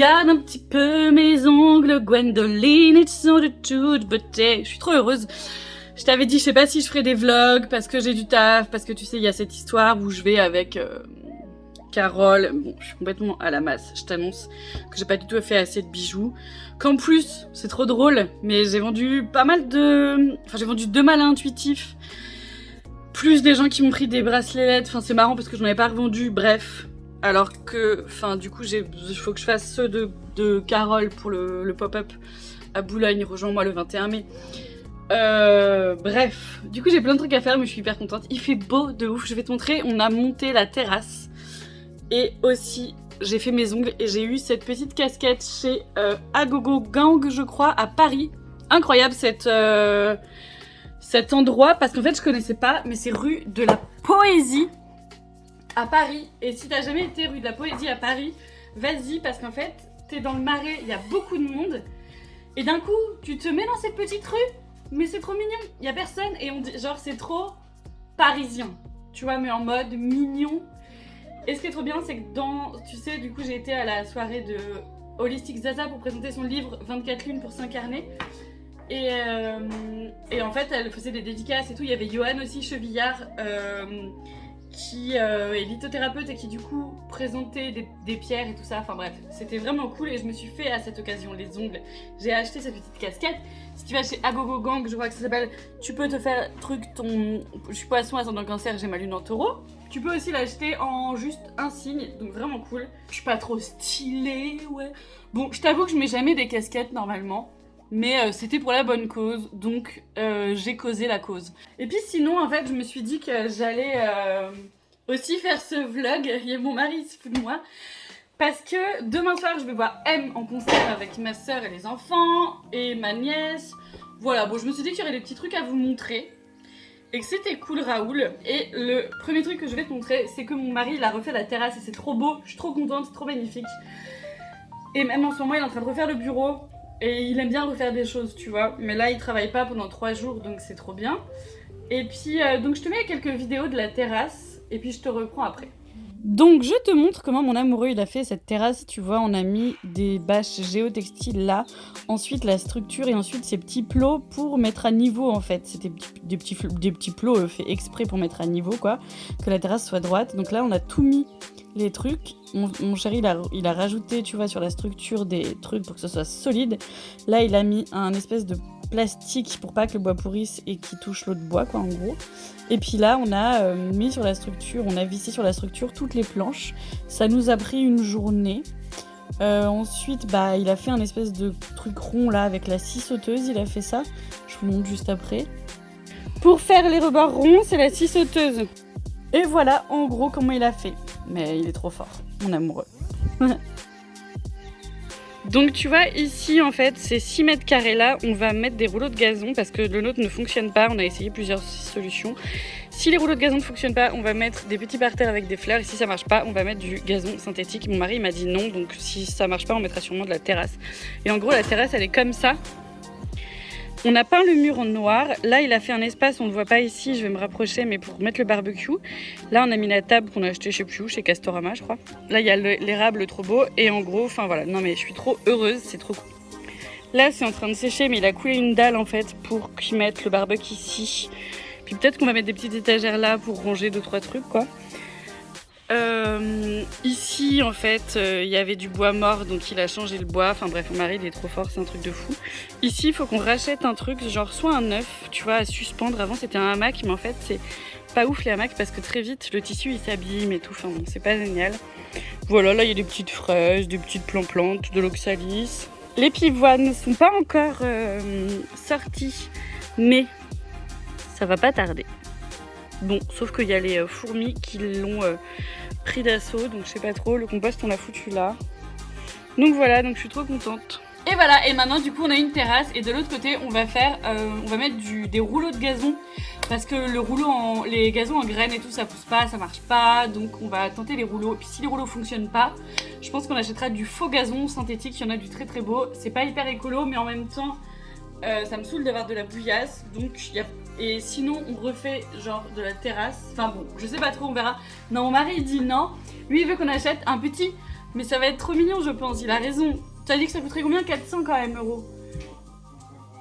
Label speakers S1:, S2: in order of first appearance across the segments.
S1: regarde un petit peu mes ongles, Gwendoline, it's not a toute beauté. Je suis trop heureuse. Je t'avais dit, je sais pas si je ferai des vlogs parce que j'ai du taf, parce que tu sais, il y a cette histoire où je vais avec Carole. Bon, je suis complètement à la masse. Je t'annonce que j'ai pas du tout fait assez de bijoux. Qu'en plus, c'est trop drôle, mais j'ai vendu pas mal de... Enfin, j'ai vendu 2 malins intuitifs. Plus des gens qui m'ont pris des bracelets LED. Enfin, c'est marrant parce que j'en avais pas revendu. Bref. Alors que, enfin, du coup, il faut que je fasse ceux de Carole pour le pop-up à Boulogne. Rejoins-moi le 21 mai. Bref, du coup j'ai plein de trucs à faire mais je suis hyper contente. Il fait beau de ouf, je vais te montrer, on a monté la terrasse. Et aussi j'ai fait mes ongles et j'ai eu cette petite casquette chez Agogo Gang je crois à Paris. Incroyable cet endroit parce qu'en fait je connaissais pas mais c'est rue de la Poésie à Paris. Et si t'as jamais été rue de la Poésie à Paris, vas-y parce qu'en fait t'es dans le Marais, il y a beaucoup de monde. Et d'un coup tu te mets dans cette petite rue. Mais c'est trop mignon, il y a personne et on dit genre c'est trop parisien, tu vois, mais en mode mignon. Et ce qui est trop bien, c'est que tu sais, du coup j'ai été à la soirée de Holistic Zaza pour présenter son livre 24 lunes pour s'incarner. Et en fait, elle faisait des dédicaces et tout. Il y avait Johan aussi Chevillard qui est lithothérapeute et qui du coup présentait des pierres et tout ça. Enfin bref, c'était vraiment cool et je me suis fait à cette occasion les ongles. J'ai acheté cette petite casquette. Si tu vas chez Agogo Gang, je crois que ça s'appelle, tu peux te faire je suis poisson, ascendant cancer, j'ai ma lune en taureau. Tu peux aussi l'acheter en juste un signe, donc vraiment cool. Je suis pas trop stylée, ouais. Bon, je t'avoue que je mets jamais des casquettes normalement. Mais c'était pour la bonne cause, donc j'ai causé la cause. Et puis sinon, en fait, je me suis dit que j'allais aussi faire ce vlog. Et mon mari se fout de moi. Parce que demain soir, je vais voir M en concert avec ma soeur et les enfants, et ma nièce. Voilà, bon, je me suis dit qu'il y aurait des petits trucs à vous montrer. Et que c'était cool, Raoul. Et le premier truc que je vais te montrer, c'est que mon mari, il a refait la terrasse et c'est trop beau. Je suis trop contente, c'est trop magnifique. Et même en ce moment, il est en train de refaire le bureau. Et il aime bien refaire des choses, tu vois. Mais là, il travaille pas pendant 3 jours, donc c'est trop bien. Et puis, donc je te mets quelques vidéos de la terrasse, et puis je te reprends après. Donc, je te montre comment mon amoureux, il a fait cette terrasse. Tu vois, on a mis des bâches géotextiles là. Ensuite, la structure, et ensuite ces petits plots pour mettre à niveau, en fait. C'était des petits plots faits exprès pour mettre à niveau, quoi. Que la terrasse soit droite. Donc là, on a tout mis les trucs. Mon chéri, il a rajouté, tu vois, sur la structure des trucs pour que ce soit solide. Là, il a mis un espèce de plastique pour pas que le bois pourrisse et qu'il touche l'autre bois, quoi, en gros. Et puis là, on a mis sur la structure, on a vissé sur la structure toutes les planches. Ça nous a pris une journée. Ensuite, bah, il a fait un espèce de truc rond là avec la scie sauteuse. Il a fait ça. Je vous le montre juste après. Pour faire les rebords ronds, c'est la scie sauteuse. Et voilà, en gros, comment il a fait. Mais il est trop fort, mon amoureux. Donc tu vois, ici, en fait, ces 6 mètres carrés là, on va mettre des rouleaux de gazon parce que le nôtre ne fonctionne pas. On a essayé plusieurs solutions. Si les rouleaux de gazon ne fonctionnent pas, on va mettre des petits parterres avec des fleurs. Et si ça marche pas, on va mettre du gazon synthétique. Mon mari m'a dit non, donc si ça marche pas, on mettra sûrement de la terrasse. Et en gros, la terrasse, elle est comme ça. On a peint le mur en noir. Là, il a fait un espace, on ne le voit pas ici, je vais me rapprocher, mais pour mettre le barbecue. Là, on a mis la table qu'on a achetée, je sais plus où, chez Castorama, je crois. Là, il y a l'érable trop beau. Et en gros, enfin voilà, non mais je suis trop heureuse, c'est trop cool. Là, c'est en train de sécher, mais il a coulé une dalle en fait pour qu'ils mettent le barbecue ici. Puis peut-être qu'on va mettre des petites étagères là pour ranger 2-3 trucs, quoi. Ici en fait il y avait du bois mort donc il a changé le bois, enfin bref mon mari il est trop fort, c'est un truc de fou. Ici il faut qu'on rachète un truc genre soit un œuf tu vois à suspendre, avant c'était un hamac mais en fait c'est pas ouf les hamacs parce que très vite le tissu il s'abîme et tout, enfin bon c'est pas génial. Voilà, là il y a des petites fraises, des petites plantes, de l'oxalis. Les pivoines ne sont pas encore sorties mais ça va pas tarder. Bon, sauf qu'il y a les fourmis qui l'ont pris d'assaut, donc je sais pas trop, le compost on l'a foutu là. Donc voilà, donc je suis trop contente. Et voilà, et maintenant du coup on a une terrasse et de l'autre côté on va mettre des rouleaux de gazon parce que les gazons en graines et tout ça pousse pas, ça marche pas, donc on va tenter les rouleaux. Et puis si les rouleaux fonctionnent pas, je pense qu'on achètera du faux gazon synthétique, il y en a du très très beau, c'est pas hyper écolo mais en même temps ça me saoule d'avoir de la bouillasse, donc et sinon on refait genre de la terrasse, enfin bon je sais pas trop, on verra. Non, mon mari il dit non, lui il veut qu'on achète un petit Mais ça va être trop mignon, je pense, il a raison. Tu as dit que ça coûterait combien? 400 quand même euros.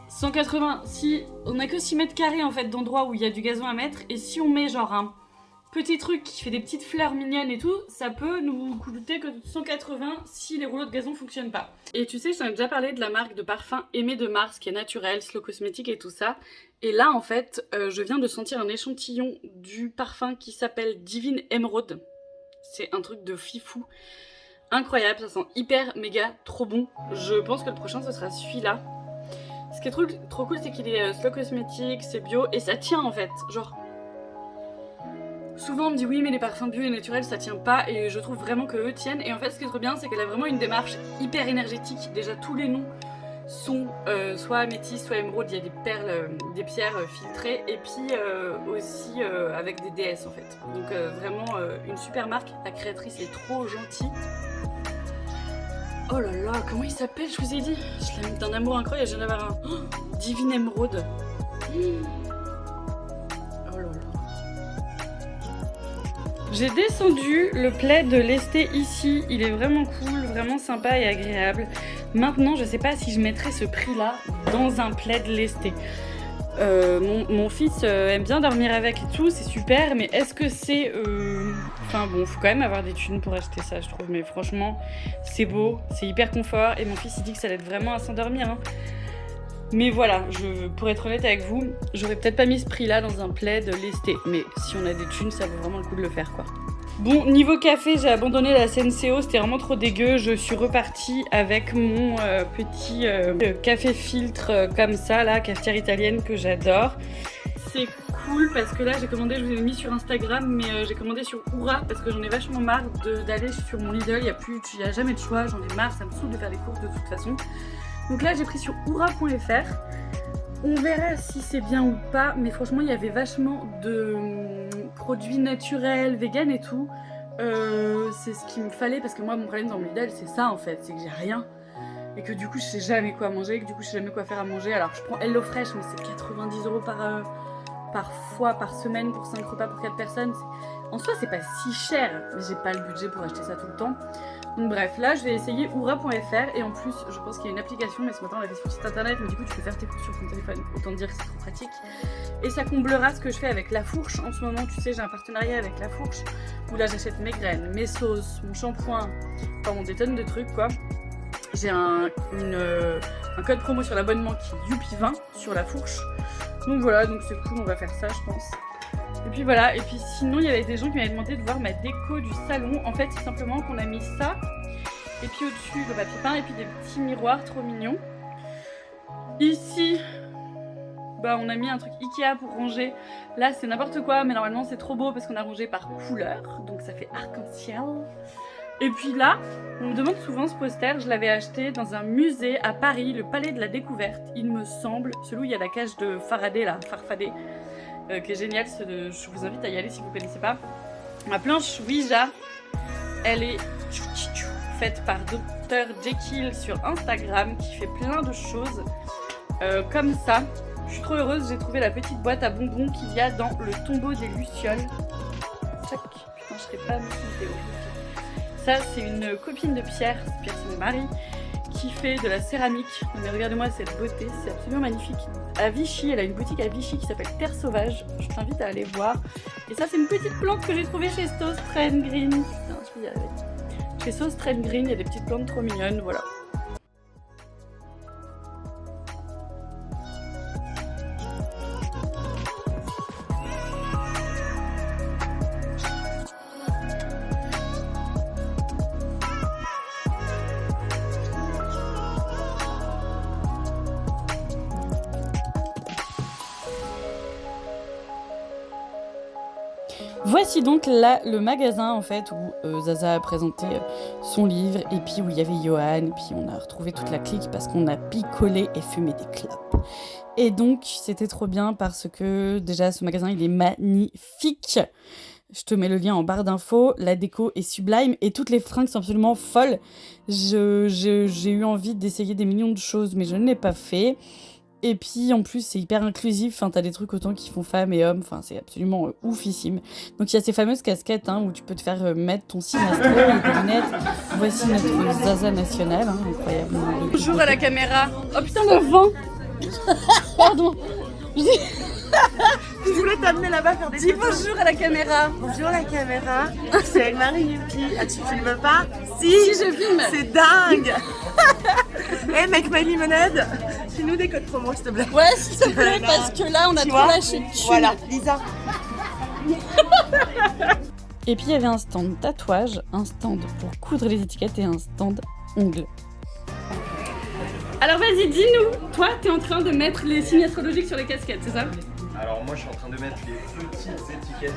S1: 180. Si on a que 6 mètres carrés en fait d'endroits où il y a du gazon à mettre, et si on met genre un petit truc qui fait des petites fleurs mignonnes et tout, ça peut nous coûter que 180 si les rouleaux de gazon fonctionnent pas. Et tu sais, je t'en ai déjà parlé de la marque de parfum Aimé de Mars qui est naturelle, slow cosmétique et tout ça. Et là en fait, je viens de sentir un échantillon du parfum qui s'appelle Divine Emerald. C'est un truc de fifou. Incroyable, ça sent hyper méga trop bon. Je pense que le prochain ce sera celui-là. Ce qui est trop cool, c'est qu'il est slow cosmétique, c'est bio et ça tient en fait. Genre, souvent on me dit oui mais les parfums bio et naturels ça tient pas, et je trouve vraiment que eux tiennent. Et en fait ce qui est trop bien c'est qu'elle a vraiment une démarche hyper énergétique. Déjà tous les noms sont soit améthyste, soit émeraude, il y a des perles, des pierres filtrées, et puis aussi avec des déesses en fait. Donc vraiment une super marque, la créatrice est trop gentille. Oh là là, comment il s'appelle? Je vous ai dit, je l'aime d'un amour incroyable, je viens d'avoir un Divine Emerald. Oh là là. J'ai descendu le plaid de Lesté ici, il est vraiment cool, vraiment sympa et agréable. Maintenant, je sais pas si je mettrais ce prix-là dans un plaid Lesté. Mon fils aime bien dormir avec et tout, c'est super, mais est-ce que c'est... Enfin bon, faut quand même avoir des thunes pour acheter ça, je trouve, mais franchement, c'est beau, c'est hyper confort, et mon fils il dit que ça l'aide vraiment à s'endormir, hein. Mais voilà, pour être honnête avec vous, j'aurais peut-être pas mis ce prix-là dans un plaid Lesté, mais si on a des thunes, ça vaut vraiment le coup de le faire, quoi. Bon, niveau café, j'ai abandonné la Senseo, c'était vraiment trop dégueu. Je suis repartie avec mon petit café filtre comme ça, là, cafetière italienne que j'adore. C'est cool parce que là, j'ai commandé, je vous ai mis sur Instagram, mais j'ai commandé sur Oura parce que j'en ai vachement marre d'aller sur mon Lidl. Il n'y a jamais de choix, j'en ai marre, ça me saoule de faire des courses de toute façon. Donc là, j'ai pris sur oura.fr. On verra si c'est bien ou pas, mais franchement, il y avait vachement de produits naturels, vegan et tout. C'est ce qu'il me fallait, parce que moi, mon problème dans mon Lidl, c'est ça en fait, c'est que j'ai rien. Et que du coup, je sais jamais quoi manger, et que du coup, je sais jamais quoi faire à manger. Alors, je prends HelloFresh, mais c'est 90 € par semaine pour 5 repas pour 4 personnes. En soi, c'est pas si cher, mais j'ai pas le budget pour acheter ça tout le temps. Donc bref, là je vais essayer oura.fr, et en plus je pense qu'il y a une application, mais ce matin on l'a fait sur le site internet, mais du coup tu peux faire tes courses sur ton téléphone, autant dire que c'est trop pratique. Et ça comblera ce que je fais avec La Fourche en ce moment, tu sais, j'ai un partenariat avec La Fourche, où là j'achète mes graines, mes sauces, mon shampoing, enfin des tonnes de trucs quoi. J'ai un code promo sur l'abonnement qui est Youpi20 sur La Fourche. Donc voilà, donc c'est cool, on va faire ça je pense. Et puis voilà, et puis sinon il y avait des gens qui m'avaient demandé de voir ma déco du salon. En fait c'est simplement qu'on a mis ça, et puis au-dessus le papier peint, et puis des petits miroirs trop mignons. Ici, bah on a mis un truc Ikea pour ranger. Là c'est n'importe quoi, mais normalement c'est trop beau parce qu'on a rangé par couleur, donc ça fait arc-en-ciel. Et puis là, on me demande souvent ce poster, je l'avais acheté dans un musée à Paris, le Palais de la Découverte, il me semble, celui où il y a la cage de Faraday là, Farfadet. Qui est génial, je vous invite à y aller si vous ne connaissez pas. Ma planche Ouija, elle est faite par Dr Jekyll sur Instagram, qui fait plein de choses comme ça. Je suis trop heureuse, j'ai trouvé la petite boîte à bonbons qu'il y a dans le tombeau des Lucioles. Tchac, putain, je serais pas mis une vidéo. Ça, c'est une copine de Pierre, c'est mon mari, qui fait de la céramique. Mais regardez-moi cette beauté, c'est absolument magnifique. À Vichy, elle a une boutique à Vichy qui s'appelle Terre Sauvage, je t'invite à aller voir. Et ça c'est une petite plante que j'ai trouvée chez Sauce Trend Green. Putain, je peux y arriver. Chez Sauce Trend Green, il y a des petites plantes trop mignonnes, voilà. Voici donc là le magasin en fait où Zaza a présenté son livre, et puis où il y avait Johan, et puis on a retrouvé toute la clique parce qu'on a picolé et fumé des clopes. Et donc c'était trop bien parce que déjà ce magasin il est magnifique. Je te mets le lien en barre d'infos, la déco est sublime et toutes les fringues sont absolument folles. J'ai eu envie d'essayer des millions de choses mais je ne l'ai pas fait.
S2: Et puis en plus c'est hyper inclusif, enfin t'as des trucs autant qui font femmes et hommes, enfin c'est absolument oufissime. Donc il y a ces fameuses casquettes hein, où tu peux te faire mettre ton signe astro, les lunettes. Voici notre Zaza nationale, hein, incroyable.
S1: Bonjour à la caméra. Oh putain le vent. Pardon.
S3: Je voulais t'amener là-bas faire des
S1: Dis
S3: photos.
S1: bonjour à la caméra.
S3: Bonjour la caméra, c'est Marie Yuki. Ah, tu filmes pas?
S1: Si je filme.
S3: C'est dingue. Eh mec, ma limonade, fais-nous des codes promo s'il te plaît.
S1: Ouais s'il te plaît parce que là on a
S3: Tu
S1: trop
S3: vois
S1: lâché de thunes.
S3: Voilà, Lisa.
S2: Et puis il y avait un stand tatouage, un stand pour coudre les étiquettes et un stand ongles.
S1: Alors vas-y dis-nous, toi t'es en train de mettre les signes astrologiques sur les casquettes, c'est ça?
S4: Alors moi je suis en train de mettre les petites étiquettes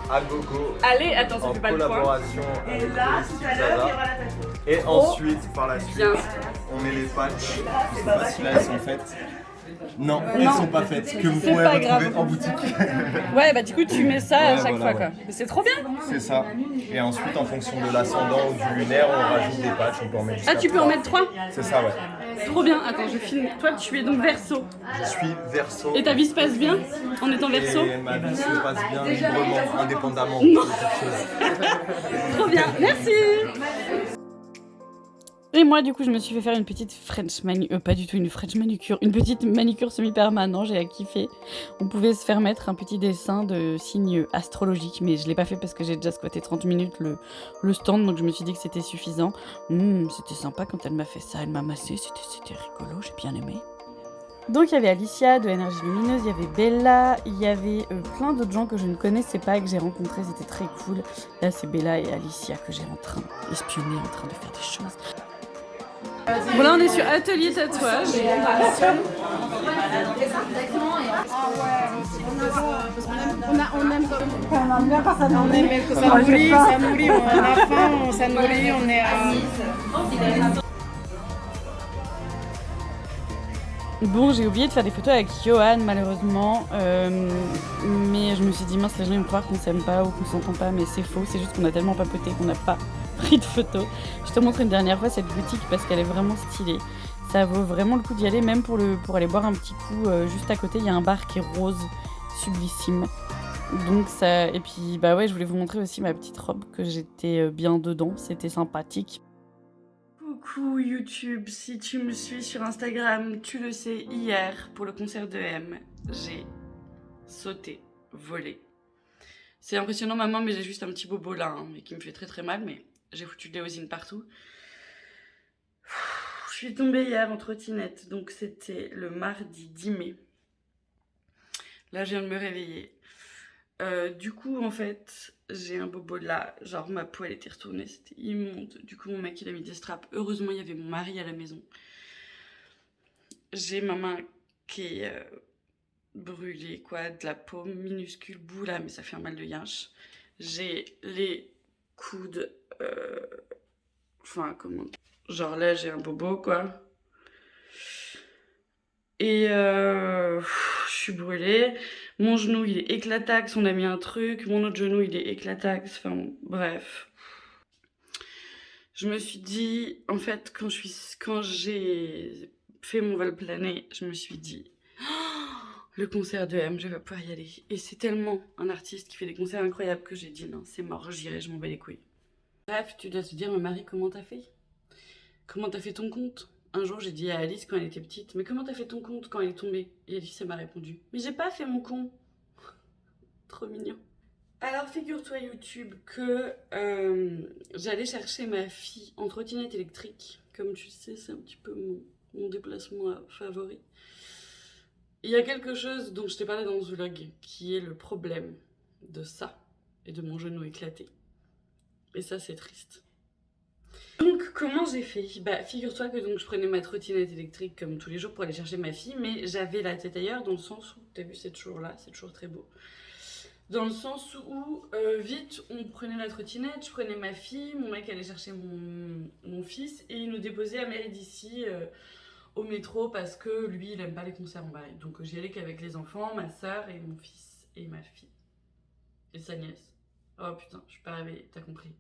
S4: à gogo
S1: Allez, attends ça
S4: en
S1: fait pas le point.
S4: collaboration avec
S3: Et là,
S4: le
S3: tout à l'heure, il y
S4: Zaza.
S3: aura la tatouage.
S4: Et ensuite, par la suite,
S1: Bien.
S4: on met les patchs. Je sais pas si là elles sont faites. Non, elles
S1: Non.
S4: sont pas faites. Que vous
S1: C'est
S4: pourrez
S1: pas
S4: retrouver
S1: grave.
S4: en boutique.
S1: Ouais bah du coup tu mets ça à
S4: Ouais,
S1: chaque
S4: voilà,
S1: fois quoi. Mais c'est trop bien.
S4: C'est ça. Et ensuite, en fonction de l'ascendant ou du lunaire, on rajoute des patchs. On peut en mettre
S1: Ah
S4: jusqu'à
S1: tu peux en
S4: 3.
S1: mettre 3.
S4: C'est ça, ouais.
S1: Trop bien, attends je filme. Toi tu es donc Verseau.
S4: Je suis Verseau.
S1: Et ta vie se passe bien en étant Verseau?
S4: Et ma vie se passe bien librement, indépendamment de toute chose.
S1: Trop bien, merci.
S2: Et moi du coup je me suis fait faire une petite French manicure, pas du tout une French manicure, une petite manicure semi-permanente, j'ai kiffé. On pouvait se faire mettre un petit dessin de signes astrologiques, mais je l'ai pas fait parce que j'ai déjà squatté 30 minutes le stand, donc je me suis dit que c'était suffisant. C'était sympa quand elle m'a fait ça, elle m'a massé, c'était rigolo, j'ai bien aimé. Donc il y avait Alicia de Énergie Lumineuse, il y avait Bella, il y avait plein d'autres gens que je ne connaissais pas et que j'ai rencontrés, c'était très cool. Là c'est Bella et Alicia que j'ai en train d'espionner, en train de faire des choses.
S1: Bon là on est sur atelier tatouage.
S5: On aime que ça nourrit, on a faim, ça nourrit, on est à...
S2: Bon, j'ai oublié de faire des photos avec Johan, malheureusement. Mais je me suis dit, mince, les gens ils vont croire qu'on s'aime pas ou qu'on s'entend pas. Mais c'est faux, c'est juste qu'on a tellement papoté qu'on n'a pas pris de photos. Je te montre une dernière fois cette boutique parce qu'elle est vraiment stylée. Ça vaut vraiment le coup d'y aller, même pour aller boire un petit coup. Juste à côté, il y a un bar qui est rose, sublissime. Donc ça... Et puis, bah ouais, je voulais vous montrer aussi ma petite robe, que j'étais bien dedans. C'était sympathique.
S1: Coucou YouTube, si tu me suis sur Instagram, tu le sais, hier, pour le concert de M, j'ai sauté, volé. C'est impressionnant maman, mais j'ai juste un petit bobo là, hein, et qui me fait très très mal, mais j'ai foutu de l'éosine partout. Je suis tombée hier en trottinette, donc c'était le mardi 10 mai. Là, je viens de me réveiller. Du coup, en fait, j'ai un bobo là, genre ma peau elle était retournée, c'était immonde. Du coup, mon mec il a mis des straps. Heureusement, il y avait mon mari à la maison. J'ai ma main qui est brûlée, quoi, de la peau minuscule, bout là, mais ça fait un mal de yinche. J'ai les coudes, enfin, comment, genre là, j'ai un bobo, quoi. Et je suis brûlée. Mon genou, il est éclataxe. On a mis un truc. Mon autre genou, il est éclataxe. Enfin, bref. Je me suis dit, en fait, quand j'ai fait mon vol plané, je me suis dit, oh, le concert de M, je vais pas pouvoir y aller. Et c'est tellement un artiste qui fait des concerts incroyables que j'ai dit, non, c'est mort, j'irai, je m'en bats les couilles. Bref, tu dois te dire, mais Marie, comment t'as fait? Comment t'as fait ton compte? Un jour, j'ai dit à Alice quand elle était petite, mais comment t'as fait ton compte quand elle est tombée? Et Alice, elle m'a répondu, mais j'ai pas fait mon con. Trop mignon. Alors, figure-toi, YouTube, que j'allais chercher ma fille en trottinette électrique. Comme tu le sais, c'est un petit peu mon déplacement favori. Il y a quelque chose dont je t'ai parlé dans ce vlog, qui est le problème de ça et de mon genou éclaté. Et ça, c'est triste. Donc, comment j'ai fait? Bah, figure-toi que donc, je prenais ma trottinette électrique comme tous les jours pour aller chercher ma fille, mais j'avais la tête ailleurs dans le sens où, t'as vu, c'est toujours là, c'est toujours très beau. Dans le sens où, vite, on prenait la trottinette, je prenais ma fille, mon mec allait chercher mon fils, et il nous déposait à mairie d'ici, au métro, parce que lui, il aime pas les concerts en bail. Donc, j'y allais qu'avec les enfants, ma soeur et mon fils, et ma fille. Et sa nièce. Oh putain, je suis pas réveillée, t'as compris.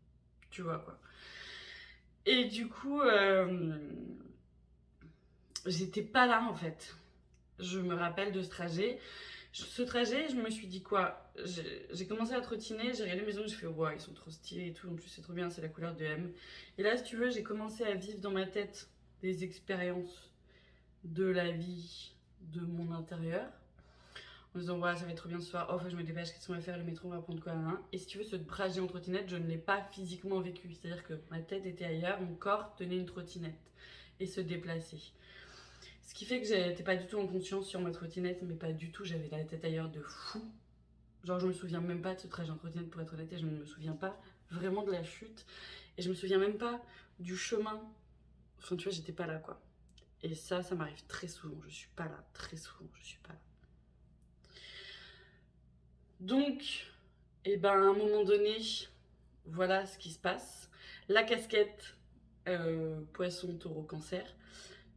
S1: Tu vois, quoi. Et du coup, j'étais pas là, en fait.
S2: je me rappelle de ce trajet. Ce trajet, je me suis dit quoi? J'ai commencé à trottiner, j'ai regardé mes ongles, j'ai fait ouais, ils sont trop stylés et tout, en plus c'est trop bien, c'est la couleur de M. Et là, si tu veux, j'ai commencé à vivre dans ma tête des expériences de la vie de mon intérieur. En me disant, ouais, ça va être trop bien ce soir, oh, faut que je me dépêche, qu'est-ce qu'on va faire, le métro, on va prendre quoi, hein. Et si tu veux, ce trajet en trottinette, je ne l'ai pas physiquement vécu. C'est-à-dire que ma tête était ailleurs, mon corps tenait une trottinette et se déplaçait. Ce qui fait que j'étais pas du tout en conscience sur ma trottinette, mais pas du tout, j'avais la tête ailleurs de fou. Genre, je me souviens même pas de ce trajet en trottinette pour être honnête, et je ne me souviens pas vraiment de la chute. Et je me souviens même pas du chemin. Enfin, tu vois, j'étais pas là, quoi. Et ça m'arrive très souvent. Je suis pas là, très souvent, je suis pas là. Donc, et ben, à un moment donné, voilà ce qui se passe. La casquette poisson, taureau, cancer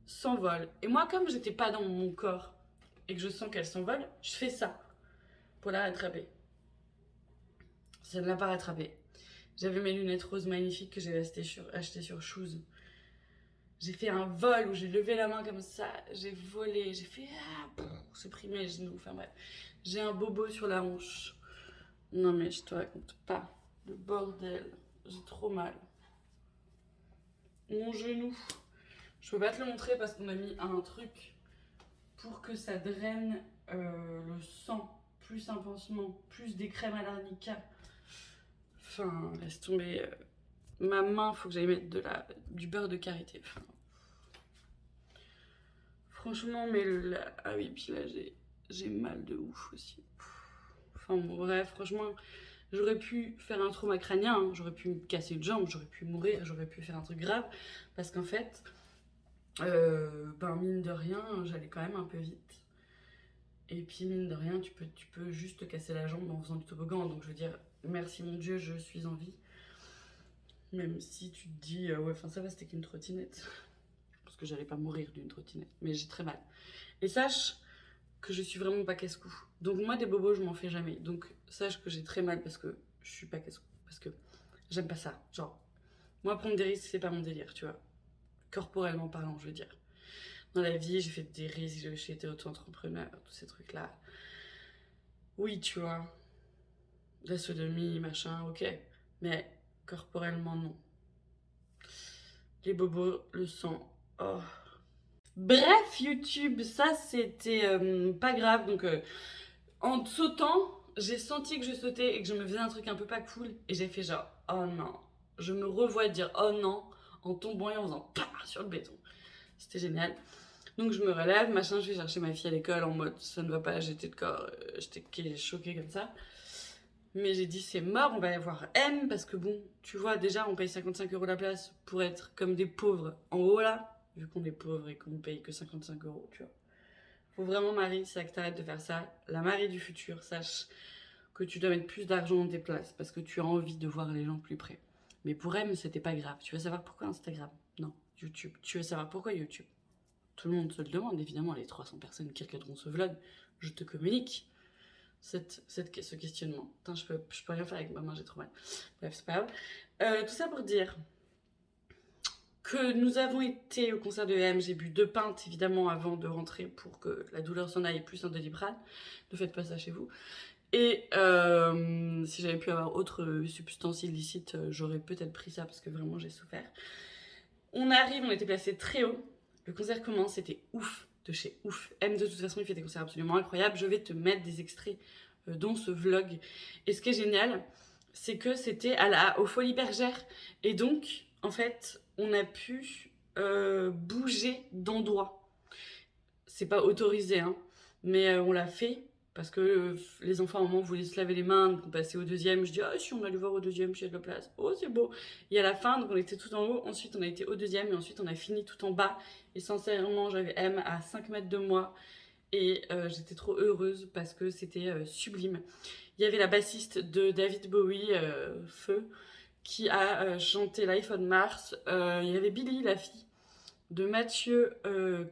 S2: s'envole. Et moi, comme j'étais pas dans mon corps et que je sens qu'elle s'envole, je fais ça pour la rattraper. Ça ne l'a pas rattrapée. J'avais mes lunettes roses magnifiques que j'avais achetées sur Shoes. J'ai fait un vol où j'ai levé la main comme ça, j'ai volé, j'ai fait j'ai pris mes genoux, enfin bref. J'ai un bobo sur la hanche. Non mais je te raconte pas. Le bordel, j'ai trop mal. Mon genou, je peux pas te le montrer parce qu'on a mis un truc pour que ça draine le sang plus intensement, plus des crèmes à l'arnica. Enfin, laisse tomber. Ma main, faut que j'aille mettre du beurre de karité. Enfin, franchement, mais ah oui, puis là, j'ai mal de ouf aussi. Enfin, bon, bref, franchement, j'aurais pu faire un trauma crânien, hein. J'aurais pu me casser une jambe, j'aurais pu mourir, j'aurais pu faire un truc grave. Parce qu'en fait, mine de rien, j'allais quand même un peu vite. Et puis, mine de rien, tu peux juste te casser la jambe en faisant du toboggan. Donc, je veux dire, merci mon Dieu, je suis en vie. Même si tu te dis, ouais, enfin ça va, c'était qu'une trottinette. Parce que j'allais pas mourir d'une trottinette. Mais j'ai très mal. Et sache que je suis vraiment pas casse-cou. Donc moi, des bobos, je m'en fais jamais. Donc sache que j'ai très mal parce que je suis pas casse-cou. Parce que j'aime pas ça. Genre, moi, prendre des risques, c'est pas mon délire, tu vois. Corporellement parlant, je veux dire. Dans la vie, j'ai fait des risques, j'ai été auto-entrepreneur, tous ces trucs-là. Oui, tu vois. La sodomie, machin, ok. Mais corporellement, non. Les bobos, le sang, oh. Bref, YouTube, ça c'était pas grave. Donc, en sautant, j'ai senti que je sautais et que je me faisais un truc un peu pas cool. Et j'ai fait genre, oh non. Je me revois dire oh non en tombant et en faisant pah sur le béton. C'était génial. Donc, je me relève, machin, je vais chercher ma fille à l'école en mode ça ne va pas, j'étais de corps, j'étais choquée comme ça. Mais j'ai dit c'est mort, on va y avoir M parce que bon, tu vois, déjà on paye 55 € la place pour être comme des pauvres en haut là, vu qu'on est pauvres et qu'on paye que 55 €, tu vois. Faut vraiment, Marie, c'est que t'arrêtes de faire ça. La Marie du futur, sache que tu dois mettre plus d'argent dans tes places parce que tu as envie de voir les gens plus près. Mais pour M, c'était pas grave. Tu veux savoir pourquoi Instagram? Non, YouTube. Tu veux savoir pourquoi YouTube? Tout le monde se le demande, évidemment, les 300 personnes qui regarderont ce vlog, je te communique ce questionnement. Putain, je peux rien faire avec ma main, j'ai trop mal. Bref, c'est pas grave. Tout ça pour dire que nous avons été au concert de M. J'ai bu 2 pintes, évidemment, avant de rentrer pour que la douleur s'en aille, plus un Doliprane. Ne faites pas ça chez vous. Et si j'avais pu avoir autre substance illicite, j'aurais peut-être pris ça parce que vraiment j'ai souffert. On arrive, on était placé très haut. Le concert commence, c'était ouf, de chez ouf. M, de toute façon, il fait des concerts absolument incroyables. Je vais te mettre des extraits dans ce vlog. Et ce qui est génial, c'est que c'était aux Folies Bergères. Et donc, en fait, on a pu bouger d'endroit. C'est pas autorisé, hein, mais on l'a fait. Parce que les enfants, à un moment, voulaient se laver les mains, donc on passait au deuxième. Je dis, ah, si on allait voir au deuxième, j'ai de la place. Oh, c'est beau. Et à la fin, donc on était tout en haut. Ensuite, on a été au deuxième. Et ensuite, on a fini tout en bas. Et sincèrement, j'avais M à 5 mètres de moi. Et j'étais trop heureuse parce que c'était sublime. Il y avait la bassiste de David Bowie, Feu, qui a chanté Life on Mars. Il y avait Billy, la fille de Mathieu,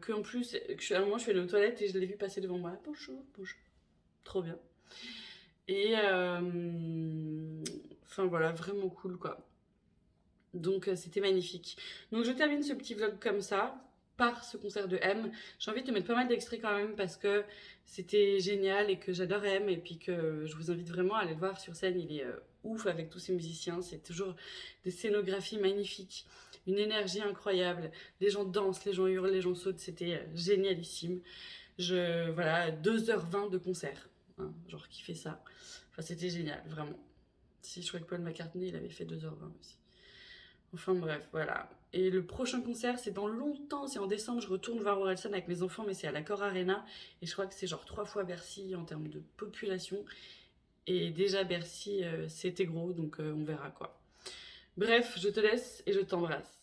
S2: qu'en plus, à un moment, je suis allée aux toilettes et je l'ai vu passer devant moi. Bonjour, bonjour. Trop bien. Et enfin voilà, vraiment cool quoi. Donc c'était magnifique. Donc je termine ce petit vlog comme ça.
S1: par ce concert de M. J'ai envie de te mettre pas mal d'extraits quand même parce que c'était génial et que j'adore M et puis que je vous invite vraiment à aller le voir sur scène. Il est ouf avec tous ses musiciens, c'est toujours des scénographies magnifiques, une énergie incroyable, les gens dansent, les gens hurlent, les gens sautent, c'était génialissime. Voilà, 2h20 de concert, hein, genre qui fait ça. Enfin c'était génial, vraiment. Si je crois que Paul McCartney il avait fait 2h20 aussi. Enfin bref, voilà. Et le prochain concert, c'est dans longtemps, c'est en décembre, je retourne voir Orelsan avec mes enfants, mais c'est à l'Accor Arena. Et je crois que c'est genre 3 fois Bercy en termes de population. Et déjà Bercy, c'était gros, donc on verra quoi. Bref, je te laisse et je t'embrasse.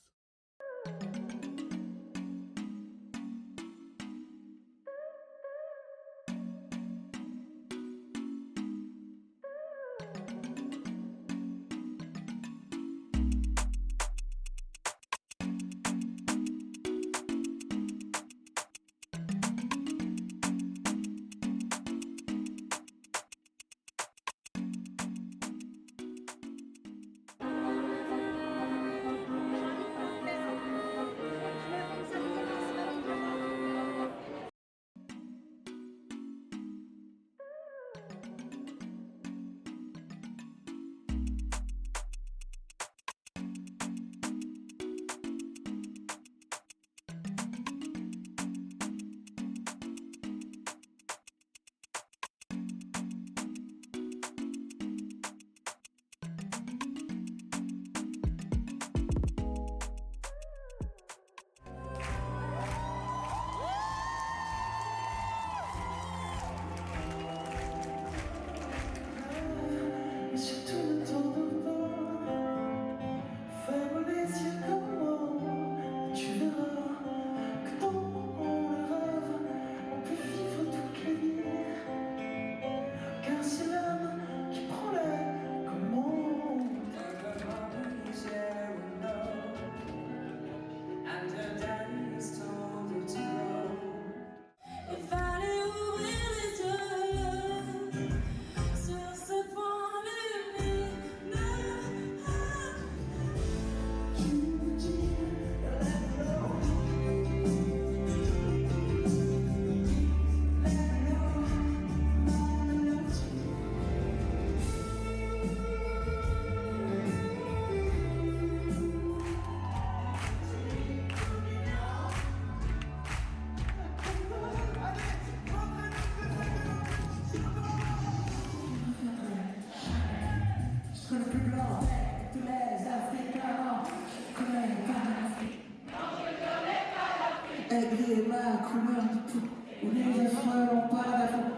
S6: Aigri la couleur du tout, où les affreux n'ont pas d'avant.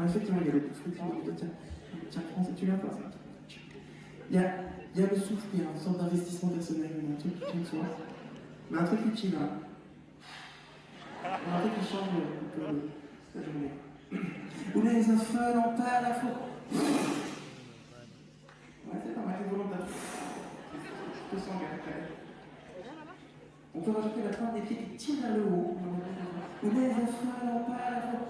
S6: Effectivement, il y a le tiens, France, tu l'as pas. Il y a le souffle, il y a une sorte d'investissement personnel, un truc qui tient de soi. Mais un truc utile, hein. Un truc qui change un peu la journée. Où les affreux n'ont pas d'avant. Ouais, c'est pas mal, c'est volontaire. Je te sens, gars. On peut rajouter la pointe des pieds qui tirent vers le haut. Où les affreux n'ont pas d'avant.